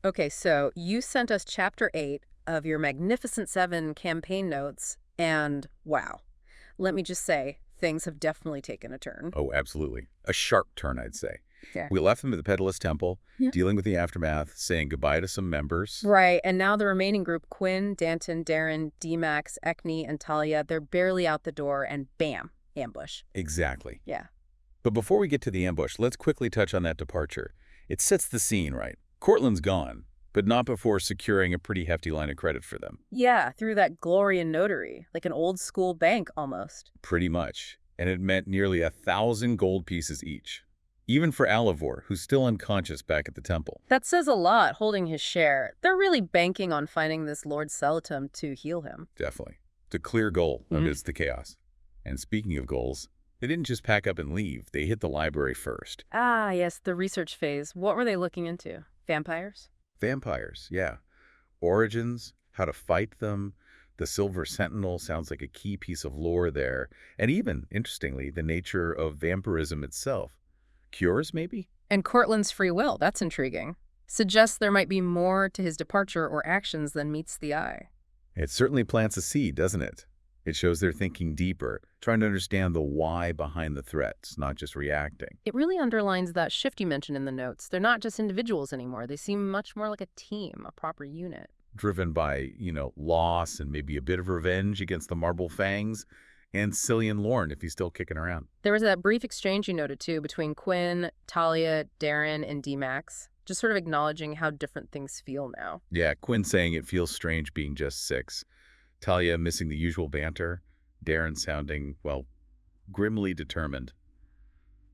Okay, so you sent us Chapter 8 of your Magnificent Seven campaign notes, and wow, let me just say, things have definitely taken a turn. Oh, absolutely. A sharp turn, I'd say. Yeah. We left them at the Pedalist Temple, Yeah. dealing with the aftermath, saying goodbye to some members. Right, and now the remaining group, Quinn, Danton, Darren, D-Max, Ekni, and Talia, they're barely out the door, and bam, ambush. Exactly. Yeah. But before we get to the ambush, let's quickly touch on that departure. It sets the scene, right? Cortland's gone, but not before securing a pretty hefty line of credit for them. Yeah, through that Glorian notary, like an old school bank almost. Pretty much. And it meant nearly 1,000 gold pieces each. Even for Alivor, who's still unconscious back at the temple. That says a lot, holding his share. They're really banking on finding this Lord Celatum to heal him. Definitely. It's a clear goal amidst the chaos. And speaking of goals, they didn't just pack up and leave. They hit the library first. Ah, yes, the research phase. What were they looking into? Vampires? Vampires, yeah. Origins, how to fight them. The Silver Sentinel sounds like a key piece of lore there. And even, interestingly, the nature of vampirism itself. Cures, maybe? And Cortland's free will. That's intriguing. Suggests there might be more to his departure or actions than meets the eye. It certainly plants a seed, doesn't it? It shows they're thinking deeper, trying to understand the why behind the threats, not just reacting. It really underlines that shift you mentioned in the notes. They're not just individuals anymore. They seem much more like a team, a proper unit. Driven by, loss and maybe a bit of revenge against the Marble Fangs, and Cillian Lorne if he's still kicking around. There was that brief exchange you noted, too, between Quinn, Talia, Darren, and D-Max, just sort of acknowledging how different things feel now. Yeah, Quinn saying it feels strange being just 6. Talia missing the usual banter. Darren sounding, well, grimly determined.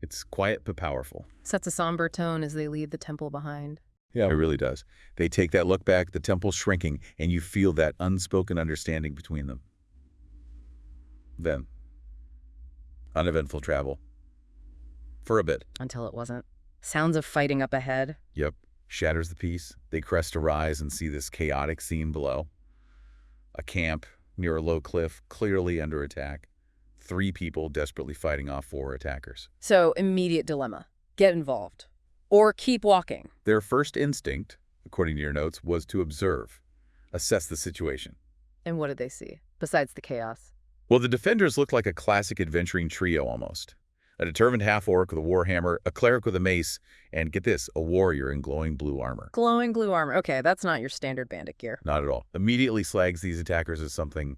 It's quiet but powerful. Sets a somber tone as they leave the temple behind. Yeah, it really does. They take that look back, the temple's shrinking, and you feel that unspoken understanding between them. Then, uneventful travel. For a bit. Until it wasn't. Sounds of fighting up ahead. Yep. Shatters the peace. They crest a rise and see this chaotic scene below. A camp near a low cliff, clearly under attack. 3 people desperately fighting off 4 attackers. So, immediate dilemma. Get involved. Or keep walking. Their first instinct, according to your notes, was to observe, assess the situation. And what did they see, besides the chaos? Well, the defenders looked like a classic adventuring trio almost. A determined half-orc with a warhammer, a cleric with a mace, and get this, a warrior in glowing blue armor. Glowing blue armor. Okay, that's not your standard bandit gear. Not at all. Immediately slags these attackers as something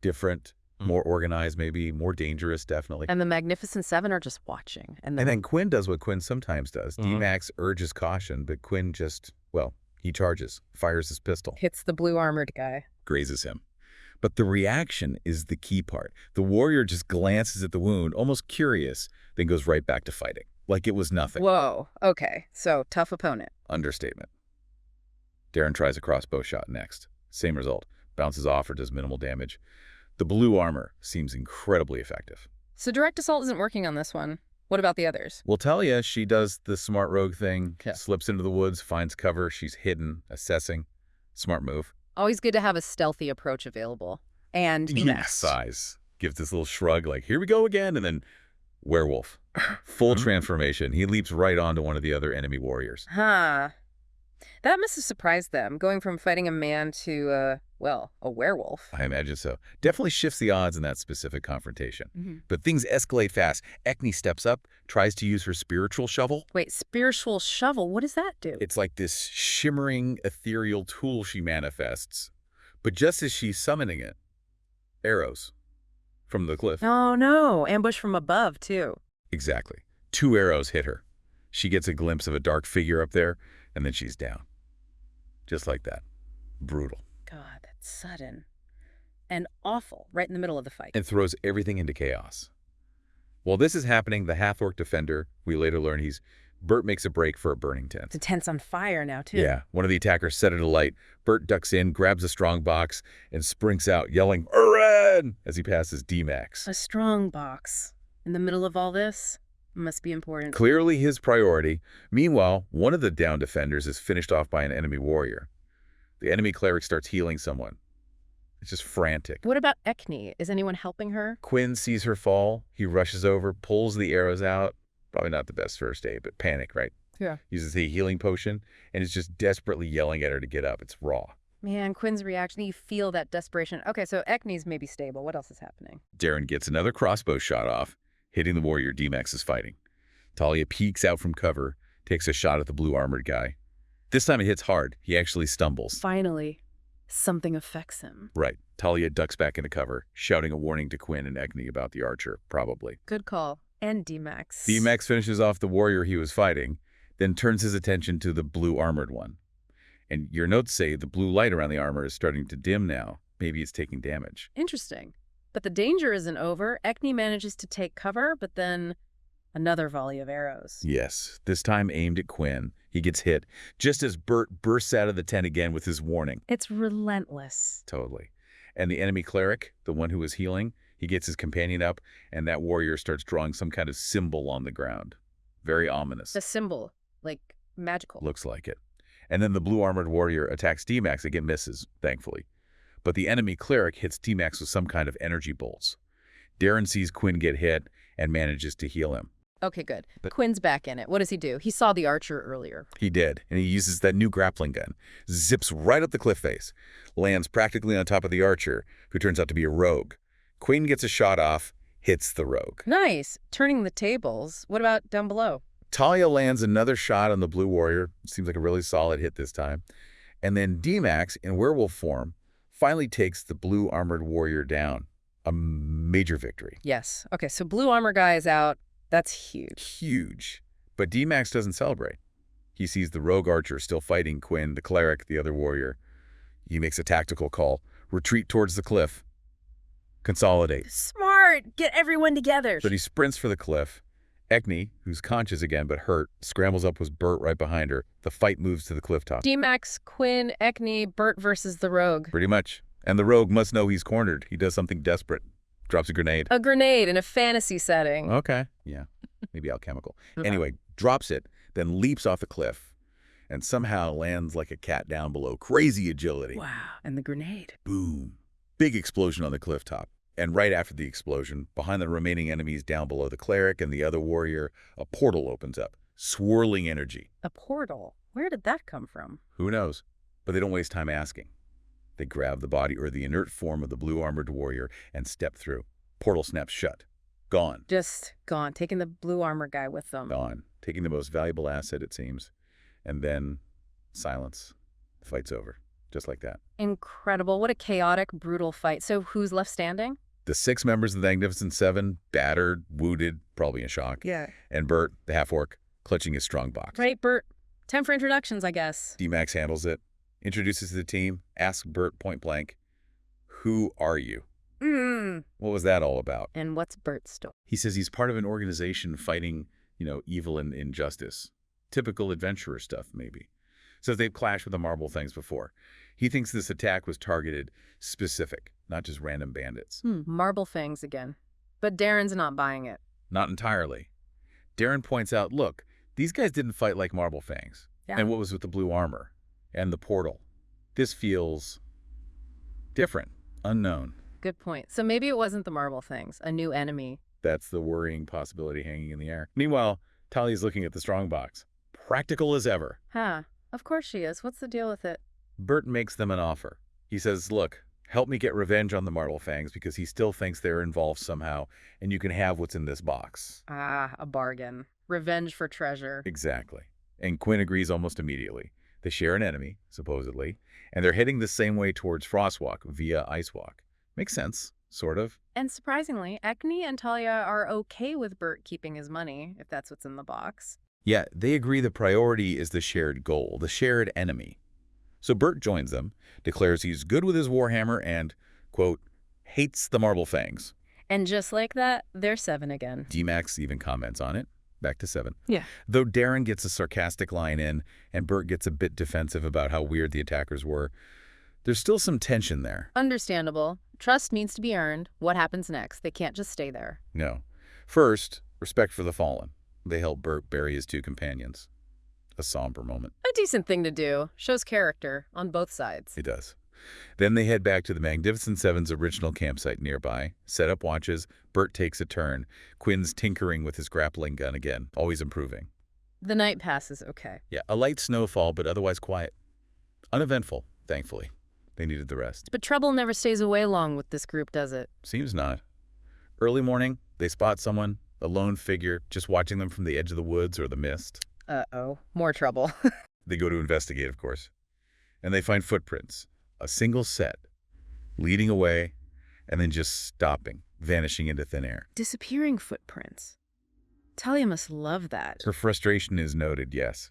different, more organized maybe, more dangerous definitely. And the Magnificent Seven are just watching. And then Quinn does what Quinn sometimes does. D-Max urges caution, but Quinn just, well, he charges, fires his pistol. hits the blue armored guy. Grazes him. But the reaction is the key part. The warrior just glances at the wound, almost curious, then goes right back to fighting, like it was nothing. Whoa, okay, so tough opponent. Understatement. Darren tries a crossbow shot next. Same result. Bounces off or does minimal damage. The blue armor seems incredibly effective. So direct assault isn't working on this one. What about the others? Well, Talia, she does the smart rogue thing, Yeah. slips into the woods, finds cover, she's hidden, assessing. Smart move. Always good to have a stealthy approach available. And next. Sighs. Gives this little shrug like, here we go again, and then werewolf. Full transformation. He leaps right onto one of the other enemy warriors. Huh. That must have surprised them, going from fighting a man to, well, a werewolf. I imagine so. Definitely shifts the odds in that specific confrontation. But things escalate fast. Ekni steps up, tries to use her spiritual shovel. Wait, spiritual shovel, what does that do? It's like this shimmering, ethereal tool she manifests. But just as she's summoning it, arrows from the cliff. Oh no, ambush from above, too. Exactly. 2 arrows hit her. She gets a glimpse of a dark figure up there, and then she's down. Just like that. Brutal. God, that's sudden. And awful, right in the middle of the fight. And throws everything into chaos. While this is happening, the half-orc defender, we later learn Bert makes a break for a burning tent. The tent's on fire now, too. Yeah, one of the attackers set it alight. Bert ducks in, grabs a strong box, and sprints out, yelling, "Uran!" as he passes D-Max. A strong box. In the middle of all this? Must be important. Clearly his priority. Meanwhile, one of the downed defenders is finished off by an enemy warrior. The enemy cleric starts healing someone. It's just frantic. What about Ekni? Is anyone helping her? Quinn sees her fall. He rushes over, pulls the arrows out. Probably not the best first aid, but panic, right? Yeah. Uses a healing potion, and is just desperately yelling at her to get up. It's raw. Man, Quinn's reaction, you feel that desperation. Okay, so Ekni's maybe stable. What else is happening? Darren gets another crossbow shot off, hitting the warrior D-Max is fighting. Talia peeks out from cover, takes a shot at the blue armored guy. This time it hits hard. He actually stumbles. Finally, something affects him. Right. Talia ducks back into cover, shouting a warning to Quinn and Ekni about the archer, probably. Good call. And D-Max. D-Max finishes off the warrior he was fighting, then turns his attention to the blue armored one. And your notes say the blue light around the armor is starting to dim now. Maybe it's taking damage. Interesting. But the danger isn't over. Ekni manages to take cover, but then another volley of arrows. Yes, this time aimed at Quinn. He gets hit, just as Bert bursts out of the tent again with his warning. It's relentless. Totally. And the enemy cleric, the one who was healing, he gets his companion up, and that warrior starts drawing some kind of symbol on the ground. Very ominous. A symbol, like magical. Looks like it. And then the blue-armored warrior attacks D-Max. Again, misses, thankfully. But the enemy cleric hits D-Max with some kind of energy bolts. Darren sees Quinn get hit and manages to heal him. Okay, good. Quinn's back in it. What does he do? He saw the archer earlier. He did, and he uses that new grappling gun. Zips right up the cliff face. Lands practically on top of the archer, who turns out to be a rogue. Quinn gets a shot off, hits the rogue. Nice. Turning the tables. What about down below? Talia lands another shot on the blue warrior. Seems like a really solid hit this time. And then D-Max, in werewolf form, finally takes the blue armored warrior down. A major victory. Yes. Okay, so blue armor guy is out. That's huge. Huge. But D-Max doesn't celebrate. He sees the rogue archer still fighting Quinn, the cleric, the other warrior. He makes a tactical call. Retreat towards the cliff. Consolidate. Smart! Get everyone together. But he sprints for the cliff. Ekni, who's conscious again but hurt, scrambles up with Bert right behind her. The fight moves to the cliff top. D-Max, Quinn, Ekni, Bert versus the rogue. Pretty much. And the rogue must know he's cornered. He does something desperate. Drops a grenade. A grenade in a fantasy setting. Okay. Yeah. Maybe alchemical. Anyway, drops it, then leaps off the cliff, and somehow lands like a cat down below. Crazy agility. Wow. And the grenade. Boom. Big explosion on the cliff top. And right after the explosion, behind the remaining enemies down below the cleric and the other warrior, a portal opens up. Swirling energy. A portal? Where did that come from? Who knows? But they don't waste time asking. They grab the body or the inert form of the blue-armored warrior and step through. Portal snaps shut. Gone. Just gone. Taking the blue armor guy with them. Gone. Taking the most valuable asset, it seems. And then silence. The fight's over. Just like that. Incredible. What a chaotic, brutal fight. So who's left standing? The 6 members of the Magnificent Seven, battered, wounded, probably in shock. Yeah. And Bert, the half-orc, clutching his strong box. Right, Bert. Time for introductions, I guess. D-Max handles it. Introduces the team, asks Bert point blank, "Who are you?" What was that all about? And what's Bert's story? He says he's part of an organization fighting, evil and injustice. Typical adventurer stuff, maybe. Says they've clashed with the Marble Fangs before. He thinks this attack was targeted specific, not just random bandits. Marble Fangs again. But Darren's not buying it. Not entirely. Darren points out, look, these guys didn't fight like Marble Fangs. Yeah. And what was with the blue armor? And the portal. This feels different, unknown. Good point. So maybe it wasn't the Marble Fangs, a new enemy. That's the worrying possibility hanging in the air. Meanwhile, Talia's looking at the strongbox. Practical as ever. Huh. Of course she is. What's the deal with it? Bert makes them an offer. He says, look, help me get revenge on the Marble Fangs because he still thinks they're involved somehow, and you can have what's in this box. Ah, a bargain. Revenge for treasure. Exactly. And Quinn agrees almost immediately. They share an enemy, supposedly, and they're heading the same way towards Frostwalk via Icewalk. Makes sense, sort of. And surprisingly, Ekni and Talia are okay with Bert keeping his money, if that's what's in the box. Yeah, they agree the priority is the shared goal, the shared enemy. So Bert joins them, declares he's good with his warhammer and, quote, hates the Marble Fangs. And just like that, they're 7 again. D-Max even comments on it. Back to 7. Yeah. Though Darren gets a sarcastic line in, and Bert gets a bit defensive about how weird the attackers were, there's still some tension there. Understandable. Trust needs to be earned. What happens next? They can't just stay there. No. First, respect for the fallen. They help Bert bury his 2 companions. A somber moment. A decent thing to do. Shows character on both sides. It does. Then they head back to the Magnificent Seven's original campsite nearby, set up watches. Bert takes a turn. Quinn's tinkering with his grappling gun again, always improving. The night passes okay. Yeah, a light snowfall, but otherwise quiet. Uneventful, thankfully. They needed the rest. But trouble never stays away long with this group, does it? Seems not. Early morning, they spot someone, a lone figure, just watching them from the edge of the woods or the mist. Uh-oh. More trouble. They go to investigate, of course. And they find footprints, a single set, leading away, and then just stopping, vanishing into thin air. Disappearing footprints. Talia must love that. Her frustration is noted, yes.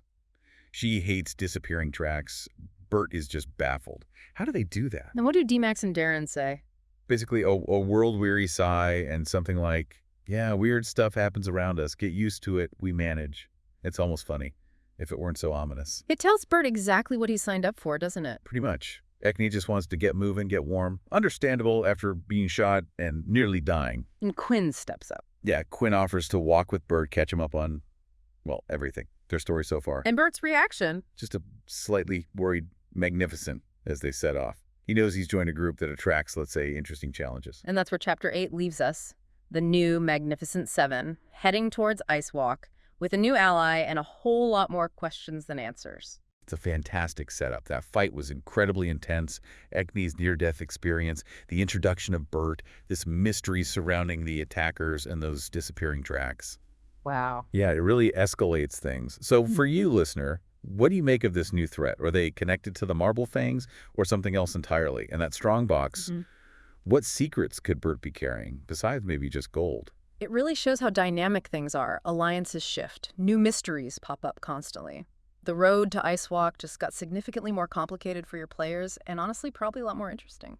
She hates disappearing tracks. Bert is just baffled. How do they do that? Then what do D-Max and Darren say? Basically, a world-weary sigh and something like, yeah, weird stuff happens around us. Get used to it. We manage. It's almost funny, if it weren't so ominous. It tells Bert exactly what he signed up for, doesn't it? Pretty much. Ekni just wants to get moving, get warm. Understandable after being shot and nearly dying. And Quinn steps up. Yeah, Quinn offers to walk with Bert, catch him up on, well, everything. Their story so far. And Bert's reaction? Just a slightly worried magnificent as they set off. He knows he's joined a group that attracts, let's say, interesting challenges. And that's where Chapter 8 leaves us. The new Magnificent Seven, heading towards Ice Walk, with a new ally and a whole lot more questions than answers. It's a fantastic setup. That fight was incredibly intense. Ekni's near-death experience, the introduction of Bert, this mystery surrounding the attackers and those disappearing tracks. Wow. Yeah, it really escalates things. So for you, listener, what do you make of this new threat? Are they connected to the Marble Fangs or something else entirely? And that strong box, what secrets could Bert be carrying, besides maybe just gold? It really shows how dynamic things are. Alliances shift. New mysteries pop up constantly. The road to Ice Walk just got significantly more complicated for your players, and honestly, probably a lot more interesting.